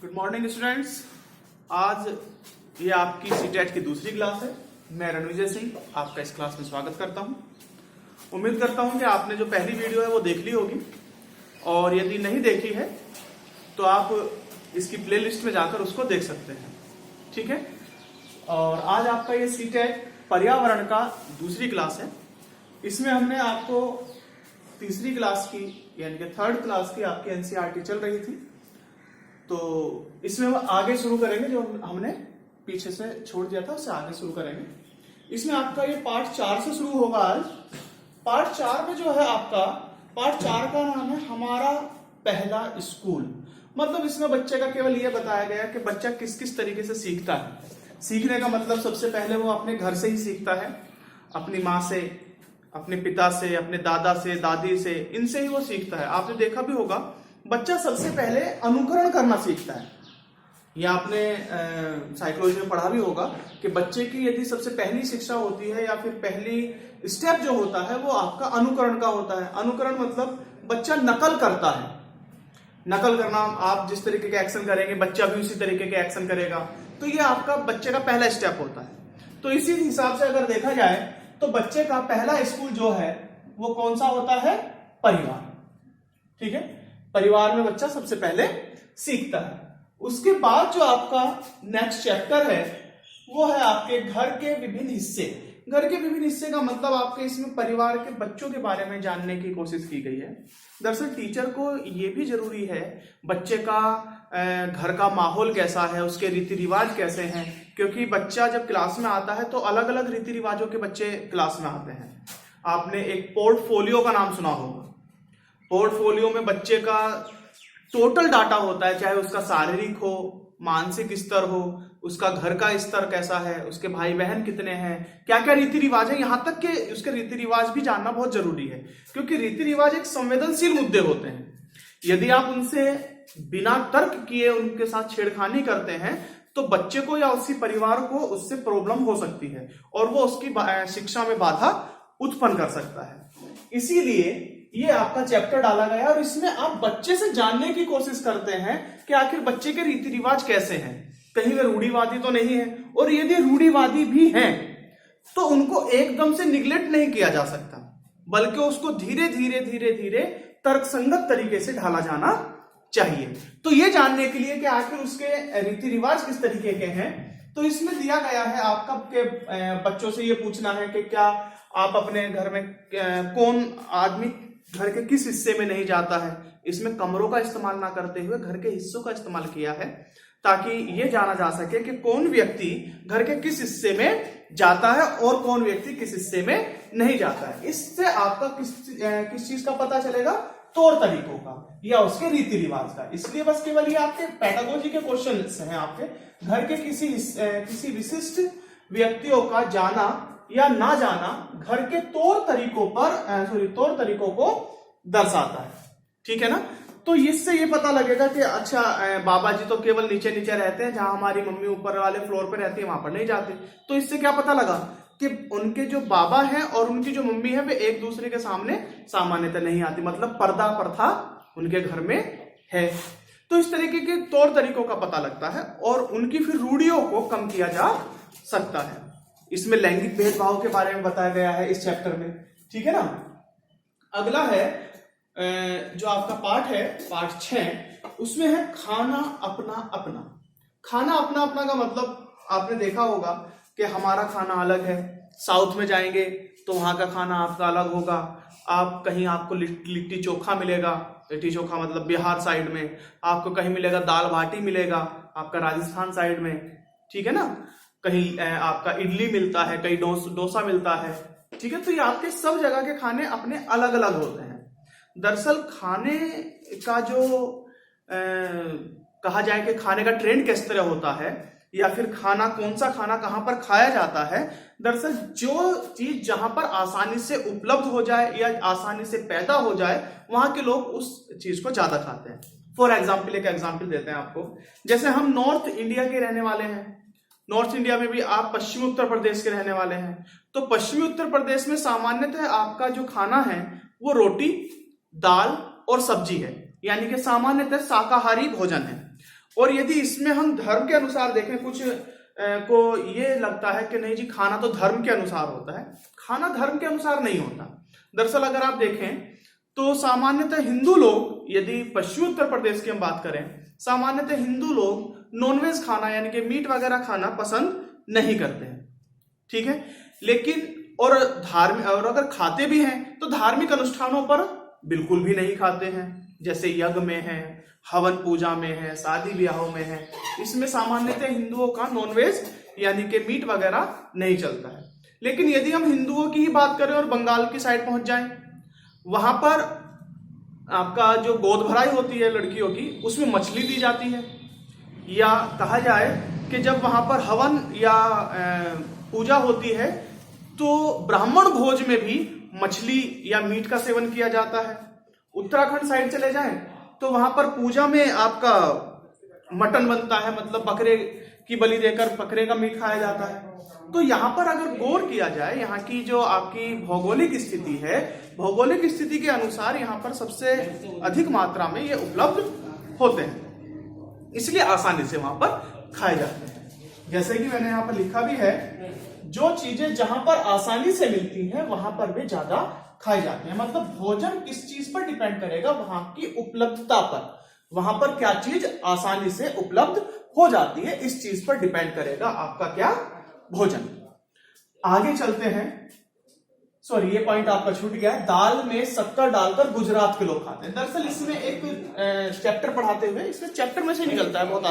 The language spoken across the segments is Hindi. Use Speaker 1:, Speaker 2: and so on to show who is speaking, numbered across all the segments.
Speaker 1: Good morning students. आज ये आपकी सीटेट की दूसरी क्लास है। मैं रणविजय सिंह आपका इस क्लास में स्वागत करता हूं। उम्मीद करता हूं कि आपने जो पहली वीडियो है वो देख ली होगी, और यदि नहीं देखी है तो आप इसकी प्लेलिस्ट में जाकर उसको देख सकते हैं। ठीक है। और आज आपका ये सीटेट पर्यावरण का दूसरी क्लास है। इसमें हमने आपको तीसरी क्लास की यानी कि थर्ड क्लास की आपकी एनसीईआरटी चल रही थी, तो इसमें हम आगे शुरू करेंगे। जो हमने पीछे से छोड़ दिया था उससे आगे शुरू करेंगे। इसमें आपका ये पार्ट 4 से शुरू होगा आज। पार्ट 4 में जो है आपका पार्ट 4 का नाम है हमारा पहला स्कूल। मतलब इसमें बच्चे का केवल ये बताया गया कि बच्चा किस किस तरीके से सीखता है। सीखने का मतलब सबसे पहले वो अपने घर से ही सीखता है, अपनी माँ से, अपने पिता से, अपने दादा से, दादी से, इनसे ही वो सीखता है। आपने देखा भी होगा बच्चा सबसे पहले अनुकरण करना सीखता है। या आपने साइकोलॉजी में पढ़ा भी होगा कि बच्चे की यदि सबसे पहली शिक्षा होती है या फिर पहली स्टेप जो होता है वो आपका अनुकरण का होता है। अनुकरण मतलब बच्चा नकल करता है। नकल करना, आप जिस तरीके के एक्शन करेंगे बच्चा भी उसी तरीके के एक्शन करेगा, तो ये आपका बच्चे का पहला स्टेप होता है। तो इसी हिसाब से अगर देखा जाए तो बच्चे का पहला स्कूल जो है वो कौन सा होता है? परिवार। ठीक है। परिवार में बच्चा सबसे पहले सीखता है। उसके बाद जो आपका नेक्स्ट चैप्टर है वो है आपके घर के विभिन्न हिस्से। घर के विभिन्न हिस्से का मतलब आपके इसमें परिवार के बच्चों के बारे में जानने की कोशिश की गई है। दरअसल टीचर को ये भी जरूरी है बच्चे का घर का माहौल कैसा है, उसके रीति रिवाज कैसे हैं, क्योंकि बच्चा जब क्लास में आता है तो अलग अलग रीति रिवाजों के बच्चे क्लास में आते हैं। आपने एक पोर्टफोलियो का नाम सुना होगा। पोर्टफोलियो में बच्चे का टोटल डाटा होता है, चाहे उसका शारीरिक हो, मानसिक स्तर हो, उसका घर का स्तर कैसा है, उसके भाई बहन कितने हैं, क्या क्या रीति रिवाज है, यहां तक कि उसके रीति रिवाज भी जानना बहुत जरूरी है, क्योंकि रीति रिवाज एक संवेदनशील मुद्दे होते हैं। यदि आप उनसे बिना तर्क किए उनके साथ छेड़खानी करते हैं तो बच्चे को या उसी परिवार को उससे प्रॉब्लम हो सकती है और वो उसकी शिक्षा में बाधा उत्पन्न कर सकता है। इसीलिए ये आपका चैप्टर डाला गया और इसमें आप बच्चे से जानने की कोशिश करते हैं कि आखिर बच्चे के रीति रिवाज कैसे हैं, कहीं वे रूढ़िवादी तो नहीं है, और यदि रूढ़िवादी भी हैं तो उनको एकदम से निगलेक्ट नहीं किया जा सकता, बल्कि उसको धीरे धीरे धीरे धीरे तर्कसंगत तरीके से ढाला जाना चाहिए। तो ये जानने के लिए कि आखिर उसके रीति रिवाज किस तरीके के हैं, तो इसमें दिया गया है आपका के बच्चों से ये पूछना है कि क्या आप अपने घर में कौन आदमी घर के किस हिस्से में नहीं जाता है। इसमें कमरों का इस्तेमाल ना करते हुए घर के हिस्सों का इस्तेमाल किया है, ताकि ये जाना जा सके कि कौन व्यक्ति घर के किस हिस्से में जाता है और कौन व्यक्ति किस हिस्से में नहीं जाता है। इससे आपका किस चीज का पता चलेगा? तौर तरीकों का या उसके रीति रिवाज का। इसलिए बस केवल ये आपके पेडागोजी के क्वेश्चन हैं, आपके घर के किसी विशिष्ट व्यक्तियों का जाना या ना जाना घर के तौर तरीकों को दर्शाता है। ठीक है ना। तो इससे ये पता लगेगा कि अच्छा बाबा जी तो केवल नीचे नीचे रहते हैं, जहां हमारी मम्मी ऊपर वाले फ्लोर पे रहती है वहां पर नहीं जाते। तो इससे क्या पता लगा कि उनके जो बाबा हैं और उनकी जो मम्मी है वे एक दूसरे के सामने सामान्यतः नहीं आती, मतलब पर्दा प्रथा उनके घर में है। तो इस तरीके के तौर तरीकों का पता लगता है और उनकी फिर रूढ़ियों को कम किया जा सकता है। इसमें लैंगिक भेदभाव के बारे में बताया गया है इस चैप्टर में। ठीक है ना। अगला है जो आपका पार्ट है पार्ट 6, उसमें है खाना अपना अपना। खाना अपना अपना का मतलब आपने देखा होगा कि हमारा खाना अलग है, साउथ में जाएंगे तो वहां का खाना आपका अलग होगा। आप कहीं आपको लिट्टी चोखा मिलेगा, लिट्टी चोखा मतलब बिहार साइड में, आपको कहीं मिलेगा दाल बाटी मिलेगा आपका राजस्थान साइड में। ठीक है ना। कहीं आपका इडली मिलता है, कहीं डोसा मिलता है। ठीक है। तो ये आपके सब जगह के खाने अपने अलग अलग होते हैं। दरअसल खाने का जो कहा जाए कि खाने का ट्रेंड किस तरह होता है या फिर खाना कौन सा खाना कहां पर खाया जाता है, दरअसल जो चीज जहां पर आसानी से उपलब्ध हो जाए या आसानी से पैदा हो जाए वहां के लोग उस चीज को ज्यादा खाते हैं। फॉर एग्जाम्पल एक एग्जाम्पल देते हैं आपको। जैसे हम नॉर्थ इंडिया के रहने वाले हैं, नॉर्थ इंडिया में भी आप पश्चिमी उत्तर प्रदेश के रहने वाले हैं, तो पश्चिमी उत्तर प्रदेश में सामान्यतः आपका जो खाना है वो रोटी, दाल और सब्जी है, यानी कि सामान्यतः शाकाहारी भोजन है। और यदि इसमें हम धर्म के अनुसार देखें, कुछ को ये लगता है कि नहीं जी खाना तो धर्म के अनुसार होता है। खाना धर्म के अनुसार नहीं होता। दरअसल अगर आप देखें तो सामान्यतः हिंदू लोग, यदि पश्चिमी उत्तर प्रदेश की हम बात करें, सामान्यतः हिंदू लोग नॉनवेज खाना यानी कि मीट वगैरह खाना पसंद नहीं करते हैं, ठीक है। लेकिन और अगर खाते भी हैं तो धार्मिक अनुष्ठानों पर बिल्कुल भी नहीं खाते हैं, जैसे यज्ञ में है, हवन पूजा में है, शादी ब्याहों में है, इसमें सामान्यतः हिंदुओं का नॉनवेज यानी कि मीट वगैरह नहीं चलता है। लेकिन यदि हम हिंदुओं की ही बात करें और बंगाल की साइड पहुंच जाएं, वहां पर आपका जो गोद भराई होती है लड़कियों की, उसमें मछली दी जाती है, या कहा जाए कि जब वहां पर हवन या पूजा होती है तो ब्राह्मण भोज में भी मछली या मीट का सेवन किया जाता है। उत्तराखंड साइड चले जाएं तो वहां पर पूजा में आपका मटन बनता है, मतलब बकरे की बलि देकर बकरे का मीट खाया जाता है। तो यहाँ पर अगर गौर किया जाए, यहाँ की जो आपकी भौगोलिक स्थिति है, भौगोलिक स्थिति के अनुसार यहाँ पर सबसे अधिक मात्रा में ये उपलब्ध होते हैं, इसलिए आसानी से वहां पर खाए जाते हैं। जैसे कि मैंने यहाँ पर लिखा भी है, जो चीजें जहां पर आसानी से मिलती हैं वहां पर वे ज्यादा खाए जाते हैं। मतलब भोजन किस चीज पर डिपेंड करेगा, वहां की उपलब्धता पर, वहां पर क्या चीज आसानी से उपलब्ध हो जाती है, इस चीज पर डिपेंड करेगा आपका क्या भोजन। आगे चलते हैं। सॉरी, ये पॉइंट आपका छूट गया है। दाल में शक्कर डालकर गुजरात के लोग खाते हैं। दरअसल इसमें एक चैप्टर पढ़ाते हुए, इसमें चैप्टर में से निकलता है बहुत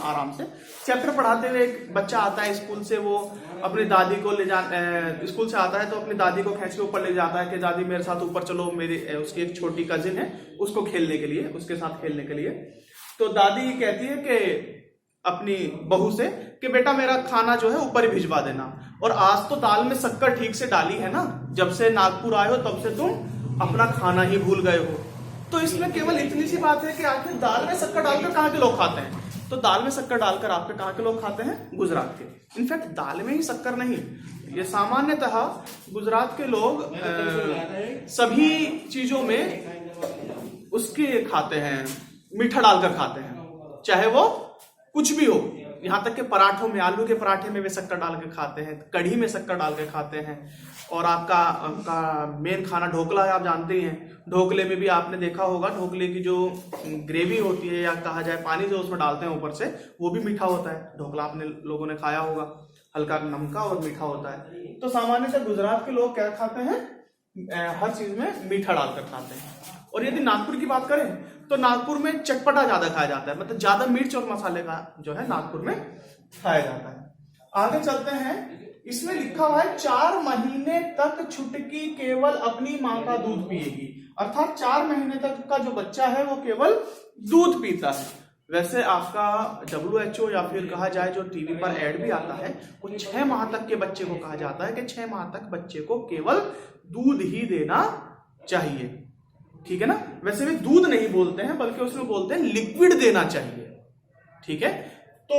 Speaker 1: आराम से। चैप्टर पढ़ाते हुए एक बच्चा आता है स्कूल से, वो अपनी दादी को स्कूल से आता है तो अपनी दादी को खींच के ऊपर ले जाता है कि दादी मेरे साथ ऊपर चलो, मेरी उसकी एक छोटी कजिन है, उसको खेलने के लिए, उसके साथ खेलने के लिए। तो दादी कहती है कि अपनी बहू से कि बेटा मेरा खाना जो है ऊपर ही भिजवा देना, और आज तो दाल में शक्कर ठीक से डाली है ना, जब से नागपुर आए हो तब से तुम अपना खाना ही भूल गए हो। तो इसमें केवल इतनी सी बात है कि आखिर दाल में शक्कर डालकर कहाँ के लोग खाते हैं, तो दाल में शक्कर डालकर आपके कहाँ के लोग खाते हैं, गुजरात के। इनफैक्ट दाल में ही शक्कर नहीं, ये सामान्यतः गुजरात के लोग सभी चीजों में उसके खाते हैं, मीठा डालकर खाते हैं, चाहे वो कुछ भी हो। यहाँ तक के पराठों में, आलू के पराठे में वे शक्कर डाल के खाते हैं, कढ़ी में शक्कर डाल के खाते हैं। और आपका मेन खाना ढोकला है, आप जानते ही हैं। ढोकले में भी आपने देखा होगा, ढोकले की जो ग्रेवी होती है या कहा जाए पानी जो उसमें डालते हैं ऊपर से, वो भी मीठा होता है। ढोकला आपने लोगों ने खाया होगा, हल्का नमका और मीठा होता है। तो सामान्यतः गुजरात के लोग क्या खाते हैं, हर चीज में मीठा डालकर खाते हैं। और यदि नागपुर की बात करें तो नागपुर में चटपटा ज्यादा खाया जाता है, मतलब ज्यादा मिर्च और मसाले का जो है नागपुर में खाया जाता है। आगे चलते हैं। इसमें लिखा हुआ है 4 महीने तक छुटकी केवल अपनी मां का दूध पिएगी, अर्थात 4 महीने तक का जो बच्चा है वो केवल दूध पीता है। वैसे आपका WHO या फिर कहा जाए जो टीवी पर ऐड भी आता है, वो 6 माह तक के बच्चे को कहा जाता है कि 6 माह तक बच्चे को केवल दूध ही देना चाहिए, ठीक है ना। वैसे भी दूध नहीं बोलते हैं, बल्कि उसमें बोलते हैं लिक्विड देना चाहिए, ठीक है। तो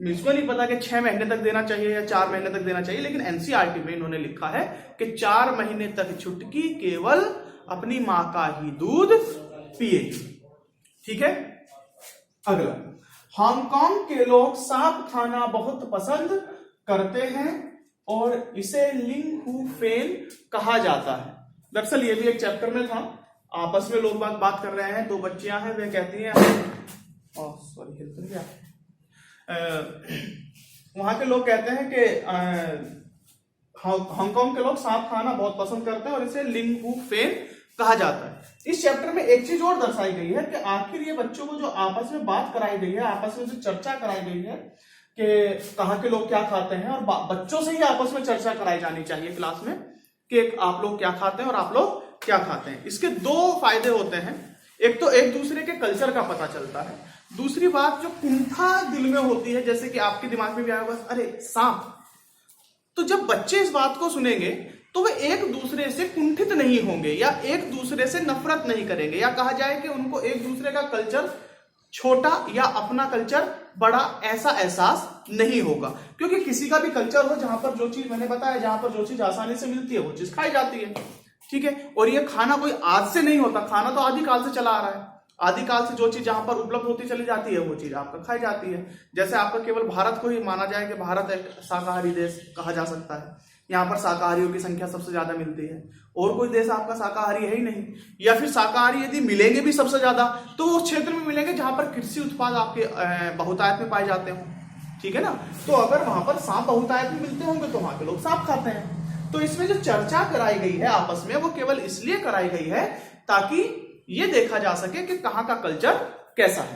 Speaker 1: मुझको नहीं पता कि 6 महीने तक देना चाहिए या 4 महीने तक देना चाहिए, लेकिन NCERT में इन्होंने लिखा है कि 4 महीने तक छुटकी केवल अपनी मां का ही दूध पिएगी, ठीक है। अगला, हांगकांग के लोग सांप खाना बहुत पसंद करते हैं और इसे लिंग हु फेन कहा जाता है। दरअसल ये भी एक चैप्टर में था, आपस में लोग बात कर रहे हैं। 2 बच्चियां हैं, वे कहती हैं वहां के लोग कहते हैं कि हांगकांग के लोग सांप खाना बहुत पसंद करते हैं और इसे लिंग हु फेन कहा जाता है। इस चैप्टर में एक चीज और दर्शाई गई है कि आखिर ये बच्चों को जो आपस में बात कराई गई है, आपस में जो चर्चा कराई गई है कि कहाँ के लोग क्या खाते हैं, और बच्चों से ही आपस में चर्चा कराई जानी चाहिए क्लास में कि आप लोग क्या खाते हैं और आप लोग क्या खाते हैं। इसके 2 फायदे होते हैं। एक तो एक दूसरे के कल्चर का पता चलता है, दूसरी बात जो कुंठा दिल में होती है, जैसे कि आपके दिमाग में भी आया होगा अरे सांप, तो जब बच्चे इस बात को सुनेंगे तो वे एक दूसरे से कुंठित नहीं होंगे या एक दूसरे से नफरत नहीं करेंगे, या कहा जाए कि उनको एक दूसरे का कल्चर छोटा या अपना कल्चर बड़ा ऐसा एहसास नहीं होगा। क्योंकि किसी का भी कल्चर हो, जहां पर जो चीज मैंने बताया, जहां पर जो चीज आसानी से मिलती है वो चीज खाई जाती है, ठीक है। और ये खाना कोई आज से नहीं होता, खाना तो आदिकाल से चला आ रहा है। आदिकाल से जो चीज जहां पर उपलब्ध होती चली जाती है वो चीज आपका खाई जाती है। जैसे आपका केवल भारत को ही माना जाए कि भारत एक शाकाहारी देश कहा जा सकता है, यहाँ पर शाकाहारियों की संख्या सबसे ज्यादा मिलती है, और कोई देश आपका शाकाहारी है ही नहीं। या फिर शाकाहारी यदि मिलेंगे भी सबसे ज्यादा तो उस क्षेत्र में मिलेंगे जहां पर कृषि उत्पाद आपके बहुतायत में पाए जाते हों, ठीक है ना। तो अगर वहां पर सांप बहुतायत में मिलते होंगे तो वहां के लोग सांप खाते हैं। तो इसमें जो चर्चा कराई गई है आपस में वो केवल इसलिए कराई गई है ताकि ये देखा जा सके कि कहाँ का कल्चर कैसा है।